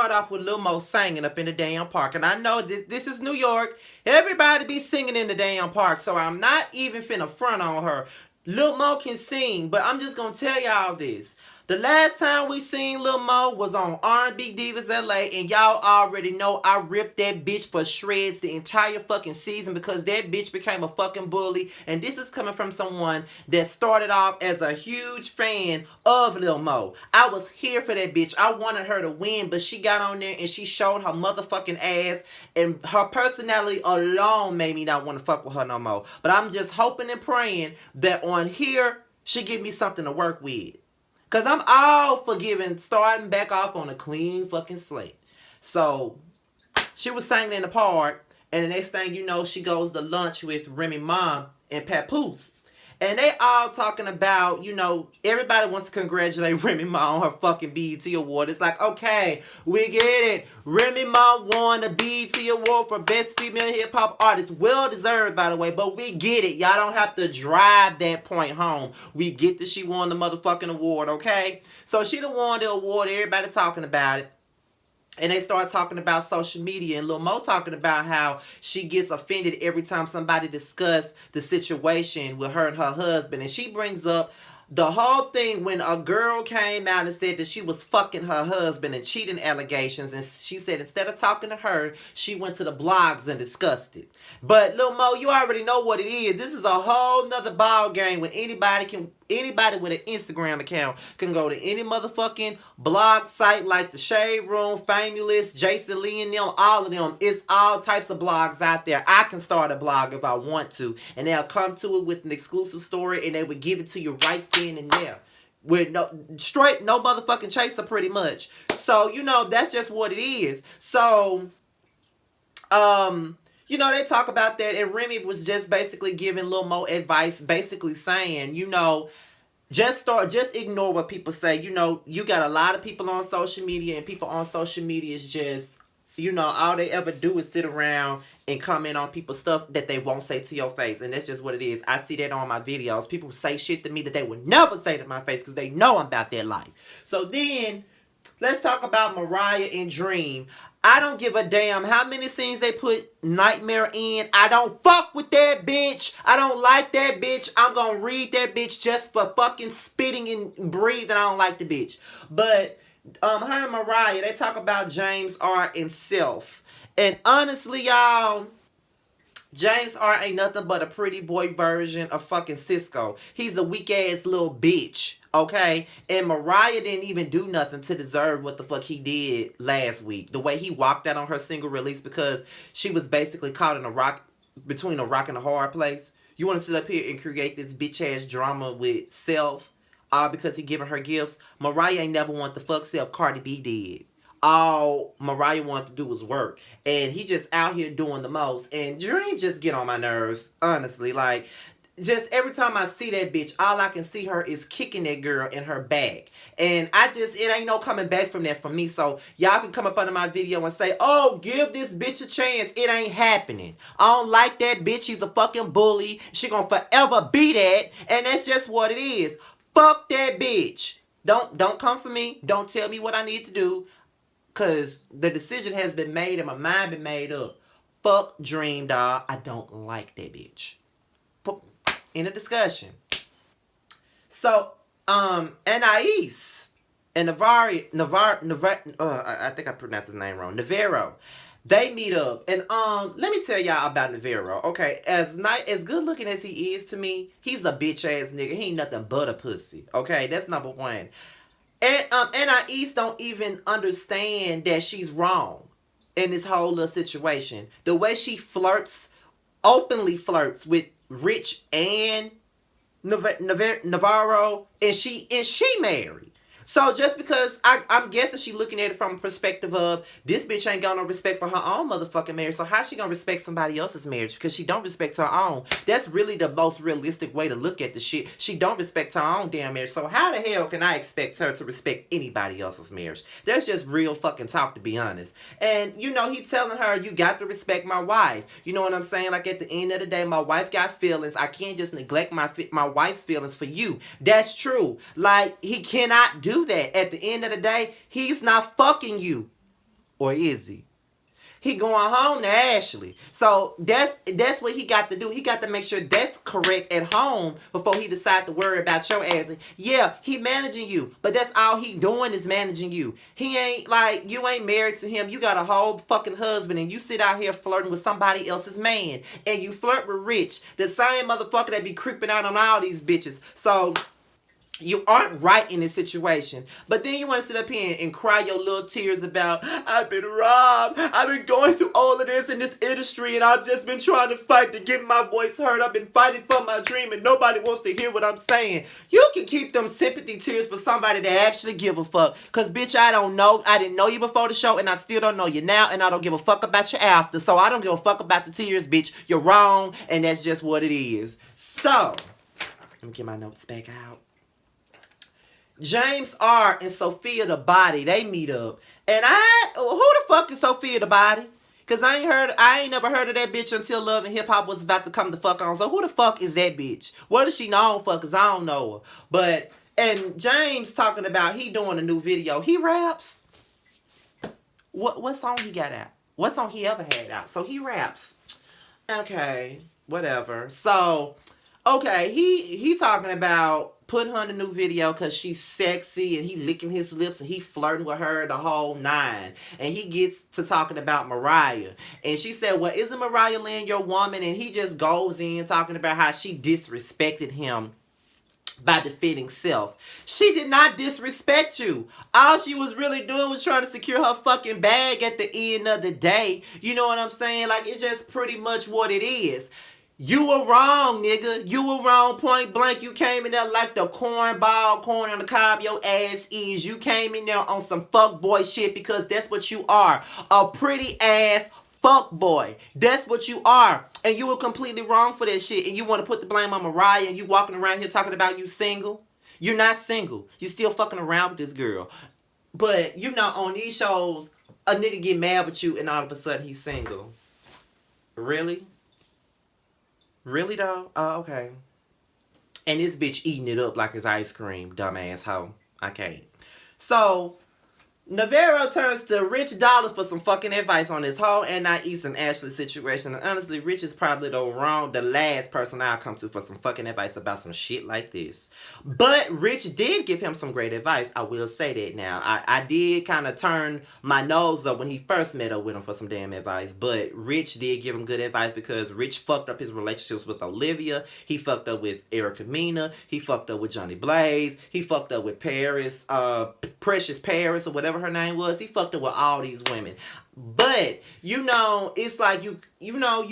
start off with Lil Mo singing up in the damn park. And I know this is New York. Everybody be singing in the damn park. So I'm not even finna front on her. Lil Mo can sing, but I'm just gonna tell y'all this. The last time we seen Lil Mo was on R&B Divas LA, and y'all already know I ripped that bitch for shreds the entire fucking season because that bitch became a fucking bully. And this is coming from someone that started off as a huge fan of Lil Mo. I was here for that bitch. I wanted her to win, but she got on there and she showed her motherfucking ass, and her personality alone made me not want to fuck with her no more. But I'm just hoping and praying that on here, she give me something to work with. Because I'm all for starting back off on a clean fucking slate. So, she was singing in the park, and the next thing you know, she goes to lunch with Remy Ma and Papoose. And they all talking about, everybody wants to congratulate Remy Ma on her fucking BET award. It's like, okay, we get it. Remy Ma won the BET award for Best Female Hip Hop Artist. Well deserved, by the way, but we get it. Y'all don't have to drive that point home. We get that she won the motherfucking award, okay? So she done won the award. Everybody talking about it. And they start talking about social media, and Lil Mo talking about how she gets offended every time somebody discuss the situation with her and her husband. And she brings up the whole thing when a girl came out and said that she was fucking her husband and cheating allegations. And she said instead of talking to her, she went to the blogs and discussed it. But Lil Mo, you already know what it is. This is a whole nother ball game when anybody with an Instagram account can go to any motherfucking blog site like the Shade Room, Famulous, Jason Lee and them, all of them. It's all types of blogs out there. I can start a blog if I want to, and they'll come to it with an exclusive story, and they would give it to you right then and there. With no motherfucking chaser, pretty much. So, that's just what it is. So, they talk about that, and Remy was just basically giving Lil Mo advice, basically saying, just ignore what people say. You got a lot of people on social media, and people on social media is just, all they ever do is sit around and comment on people's stuff that they won't say to your face. And that's just what it is. I see that on my videos. People say shit to me that they would never say to my face because they know I'm about that life. So then, let's talk about Mariah and Dream. I don't give a damn how many scenes they put Nightmare in. I don't fuck with that bitch. I don't like that bitch. I'm gonna read that bitch just for fucking spitting and breathing. I don't like the bitch. But her and Mariah, they talk about James R. and Self. And honestly, y'all, James R. ain't nothing but a pretty boy version of fucking Cisco. He's a weak ass little bitch. Okay? And Mariah didn't even do nothing to deserve what the fuck he did last week. The way he walked out on her single release because she was basically caught in between a rock and a hard place. You want to sit up here and create this bitch ass drama with Self all because he giving her gifts? Mariah ain't never want the fuck Self. Cardi B did. All Mariah wanted to do was work. And he just out here doing the most. And Dream just get on my nerves, honestly. Like, just every time I see that bitch, all I can see her is kicking that girl in her back. And it ain't no coming back from that for me. So y'all can come up under my video and say, oh, give this bitch a chance. It ain't happening. I don't like that bitch. She's a fucking bully. She gonna forever be that. And that's just what it is. Fuck that bitch. Don't come for me. Don't tell me what I need to do. Because the decision has been made and my mind been made up. Fuck Dream, dog. I don't like that bitch. In a discussion. So, Anais and Navarro, I think I pronounced his name wrong. Navarro. They meet up. And let me tell y'all about Navarro. Okay, as good looking as he is to me, he's a bitch ass nigga. He ain't nothing but a pussy. Okay, that's number one. And Anais don't even understand that she's wrong in this whole little situation. The way she openly flirts with Rich and Navarro, and she married. So just because I'm guessing she looking at it from a perspective of this bitch ain't got no respect for her own motherfucking marriage. So how's she gonna respect somebody else's marriage? Because she don't respect her own. That's really the most realistic way to look at the shit. She don't respect her own damn marriage. So how the hell can I expect her to respect anybody else's marriage? That's just real fucking talk, to be honest. And he telling her, you got to respect my wife. You know what I'm saying? Like at the end of the day, my wife got feelings. I can't just neglect my wife's feelings for you. That's true. Like he cannot do that. At the end of the day, he's not fucking you. Or is he? He going home to Ashley. So that's what he got to do. He got to make sure that's correct at home before he decide to worry about your ass. Yeah, he managing you, but that's all he doing is managing you. He ain't like, you ain't married to him. You got a whole fucking husband and you sit out here flirting with somebody else's man. And you flirt with Rich, the same motherfucker that be creeping out on all these bitches. So you aren't right in this situation. But then you want to sit up here and cry your little tears about, I've been robbed. I've been going through all of this in this industry and I've just been trying to fight to get my voice heard. I've been fighting for my dream and nobody wants to hear what I'm saying. You can keep them sympathy tears for somebody that actually give a fuck. Because, bitch, I don't know. I didn't know you before the show and I still don't know you now and I don't give a fuck about you after. So I don't give a fuck about the tears, bitch. You're wrong and that's just what it is. So, let me get my notes back out. James R. and Sophia the Body, they meet up. And who the fuck is Sophia the Body? Cause I ain't never heard of that bitch until Love and Hip Hop was about to come the fuck on. So who the fuck is that bitch? What is she known for? Cause I don't know her. But, and James talking about he doing a new video. He raps. What song he got out? What song he ever had out? So he raps. Okay, whatever. So, okay, he talking about putting her in a new video because she's sexy and he licking his lips and he flirting with her the whole nine. And he gets to talking about Mariah. And she said, well, isn't Mariah Lynn your woman? And he just goes in talking about how she disrespected him by defending self. She did not disrespect you. All she was really doing was trying to secure her fucking bag at the end of the day. You know what I'm saying? Like, it's just pretty much what it is. You were wrong, nigga. You were wrong, point blank. You came in there like the cornball, corn on the cob your ass is. You came in there on some fuckboy shit because that's what you are. A pretty ass fuckboy. That's what you are. And you were completely wrong for that shit. And you want to put the blame on Mariah and you walking around here talking about you single. You're not single. You still fucking around with this girl. But, you know, on these shows, a nigga get mad with you and all of a sudden he's single. Really? Really though? Oh, okay. And this bitch eating it up like it's ice cream, dumbass hoe. I can't. So, Navarro turns to Rich Dollars for some fucking advice on this whole Anais and Ashley situation. And honestly, Rich is probably the last person I'll come to for some fucking advice about some shit like this. But Rich did give him some great advice. I will say that now. I did kind of turn my nose up when he first met up with him for some damn advice. But Rich did give him good advice because Rich fucked up his relationships with Olivia. He fucked up with Erica Mena. He fucked up with Johnny Blaze. He fucked up with Paris, Precious Paris or whatever her name was. He fucked up with all these women. But, you know, it's like you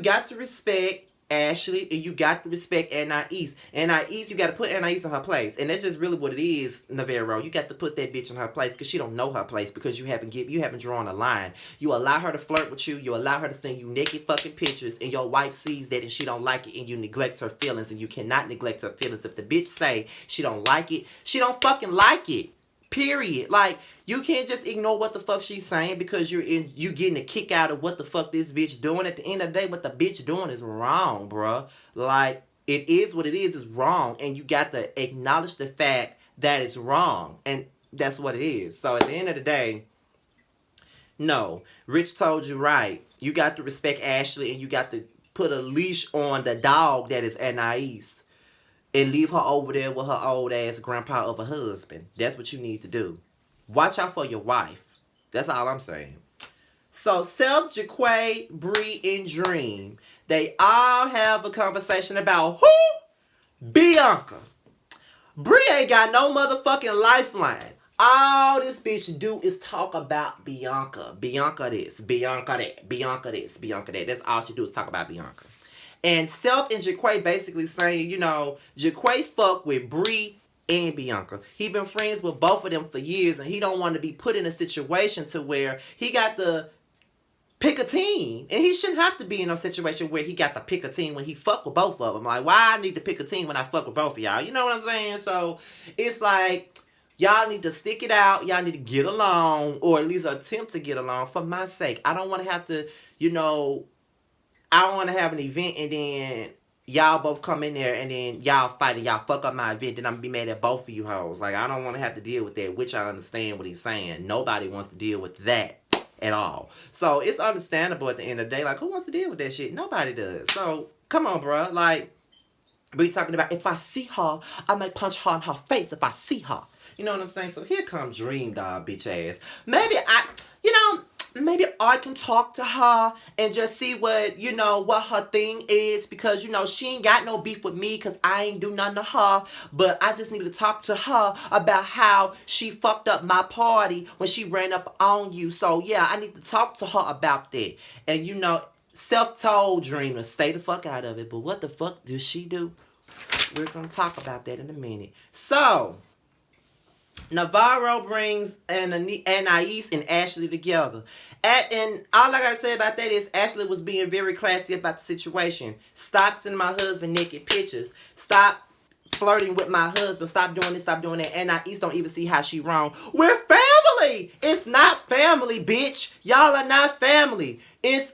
got to respect Ashley and you got to respect Anais. Anais, you got to put Anais in her place. And that's just really what it is, Navarro. You got to put that bitch in her place because she don't know her place because you haven't drawn a line. You allow her to flirt with you. You allow her to send you naked fucking pictures and your wife sees that and she don't like it and you neglect her feelings and you cannot neglect her feelings. If the bitch say she don't like it, she don't fucking like it. Period. Like, you can't just ignore what the fuck she's saying because you getting a kick out of what the fuck this bitch doing. At the end of the day, what the bitch doing is wrong, bruh. Like, it is what it is wrong. And you got to acknowledge the fact that it's wrong. And that's what it is. So, at the end of the day, no. Rich told you right. You got to respect Ashley and you got to put a leash on the dog that is Anais. And leave her over there with her old ass grandpa of a husband. That's what you need to do. Watch out for your wife. That's all I'm saying. So, Self, Jaquay, Bree, and Dream. They all have a conversation about who? Bianca. Bree ain't got no motherfucking lifeline. All this bitch do is talk about Bianca. Bianca this, Bianca that, Bianca this, Bianca that. That's all she do is talk about Bianca. And Self and Jaquay basically saying, you know, Jaquay fuck with Bree and Bianca. He been friends with both of them for years and he don't want to be put in a situation to where he got to pick a team. And he shouldn't have to be in a situation where he got to pick a team when he fuck with both of them. Like, why I need to pick a team when I fuck with both of y'all? You know what I'm saying? So, it's like, y'all need to stick it out. Y'all need to get along or at least attempt to get along for my sake. I don't want to have to, you know, I don't want to have an event and then y'all both come in there and then y'all fight and y'all fuck up my event. Then I'm going to be mad at both of you hoes. Like, I don't want to have to deal with that, which I understand what he's saying. Nobody wants to deal with that at all. So it's understandable at the end of the day. Like, who wants to deal with that shit? Nobody does. So come on, bro. Like, we talking about if I see her, I might punch her in her face if I see her. You know what I'm saying? So here comes Dream Dog, bitch ass. Maybe I can talk to her and just see what her thing is, because, she ain't got no beef with me because I ain't do nothing to her. But I just need to talk to her about how she fucked up my party when she ran up on you. So, yeah, I need to talk to her about that. And, self-told Dream to stay the fuck out of it. But what the fuck does she do? We're going to talk about that in a minute. So, Navarro brings Anais and Ashley together. And all I gotta say about that is Ashley was being very classy about the situation. Stop sending my husband naked pictures. Stop flirting with my husband. Stop doing this, stop doing that. And Anais don't even see how she wrong. We're family! It's not family, bitch. Y'all are not family. It's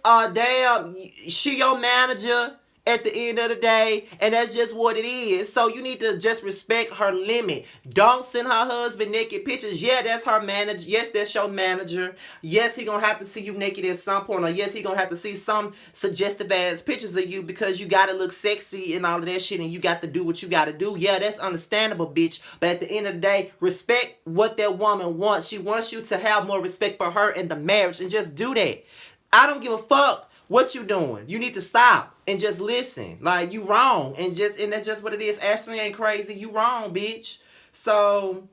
she your manager at the end of the day, and that's just what it is. So you need to just respect her limit. Don't send her husband naked pictures. Yeah, that's her manager. Yes, that's your manager. Yes, he gonna have to see you naked at some point, or yes, he gonna have to see some suggestive ass pictures of you because you gotta look sexy and all of that shit, and you got to do what you gotta do. Yeah, that's understandable, bitch. But at the end of the day, respect what that woman wants. She wants you to have more respect for her and the marriage, and just do that. I don't give a fuck what you doing. You need to stop and just listen. Like, you wrong. And that's just what it is. Ashley ain't crazy. You wrong, bitch. So,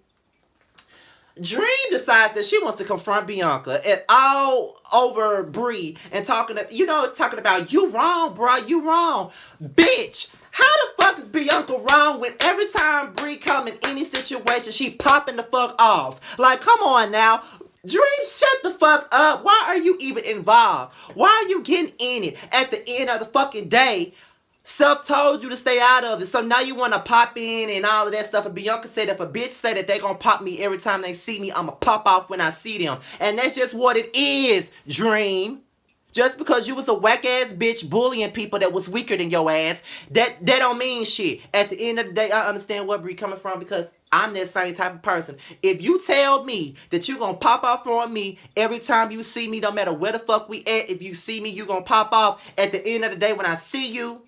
Dream decides that she wants to confront Bianca and all over Bree and talking about, you wrong, bro. You wrong. Bitch, how the fuck is Bianca wrong when every time Bree come in any situation, she popping the fuck off? Like, come on now. Dream, shut the fuck up. Why are you even involved? Why are you getting in it at the end of the fucking day? Self told you to stay out of it. So now you want to pop in and all of that stuff. And Bianca said if a bitch say that they gonna pop me every time they see me, I'ma pop off when I see them. And that's just what it is, Dream. Just because you was a whack ass bitch bullying people that was weaker than your ass, that don't mean shit. At the end of the day, I understand where Bree coming from, because I'm that same type of person. If you tell me that you gonna pop off on me every time you see me, no matter where the fuck we at, if you see me, you gonna pop off. At the end of the day, when I see you,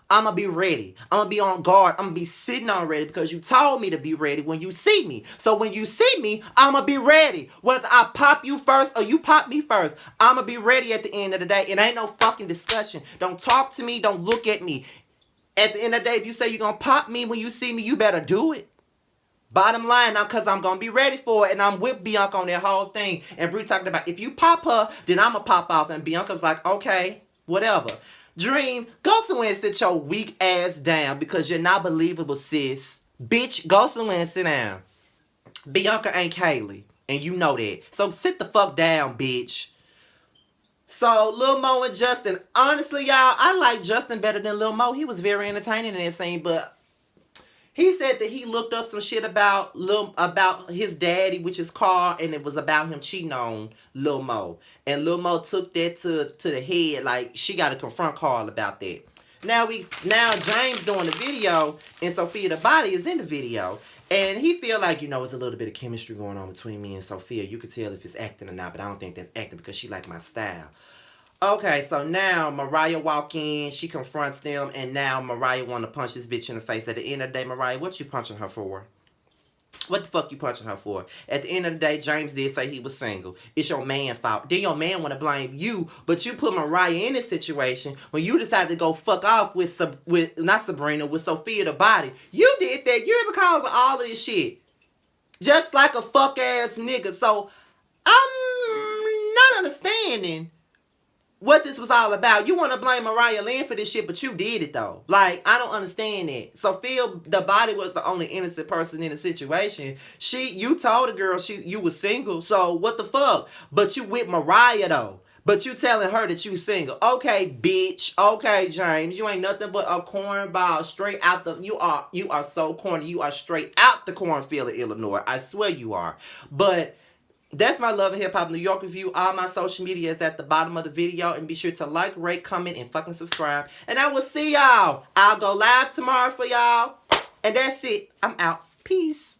I'm gonna be ready. I'm gonna be on guard. I'm gonna be sitting on ready because you told me to be ready when you see me. So when you see me, I'm gonna be ready. Whether I pop you first or you pop me first, I'm gonna be ready at the end of the day. It ain't no fucking discussion. Don't talk to me. Don't look at me. At the end of the day, if you say you're gonna pop me when you see me, you better do it. Bottom line, because I'm going to be ready for it, and I'm with Bianca on that whole thing. And Bree talking about, if you pop her, then I'm going to pop off. And Bianca was like, okay, whatever. Dream, go somewhere and sit your weak ass down because you're not believable, sis. Bitch, go somewhere and sit down. Bianca ain't Kaylee, and you know that. So sit the fuck down, bitch. So, Lil Mo and Justin. Honestly, y'all, I like Justin better than Lil Mo. He was very entertaining in that scene, but he said that he looked up some shit about his daddy, which is Carl, and it was about him cheating on Lil Mo. And Lil Mo took that to the head, like she got to confront Carl about that. Now James doing the video, and Sophia the body is in the video, and he feel like it's a little bit of chemistry going on between me and Sophia. You could tell if it's acting or not, but I don't think that's acting because she like my style. Okay, so now Mariah walk in, she confronts them, and now Mariah want to punch this bitch in the face. At the end of the day, Mariah, what you punching her for? What the fuck you punching her for? At the end of the day, James did say he was single. It's your man's fault. Then your man want to blame you, but you put Mariah in this situation when you decided to go fuck off with Sophia the body. You did that. You're the cause of all of this shit. Just like a fuck ass nigga. So, I'm not understanding what this was all about. You want to blame Mariah Lynn for this shit, but you did it though. Like, I don't understand that. Sophia the body was the only innocent person in the situation. You told the girl you was single, so what the fuck? But you with Mariah though. But you telling her that you single. Okay, bitch. Okay, James. You ain't nothing but a cornball straight out the... You are so corny. You are straight out the cornfield of Illinois. I swear you are. But that's my Love and Hip Hop New York review. All my social media is at the bottom of the video. And be sure to like, rate, comment, and fucking subscribe. And I will see y'all. I'll go live tomorrow for y'all. And that's it. I'm out. Peace.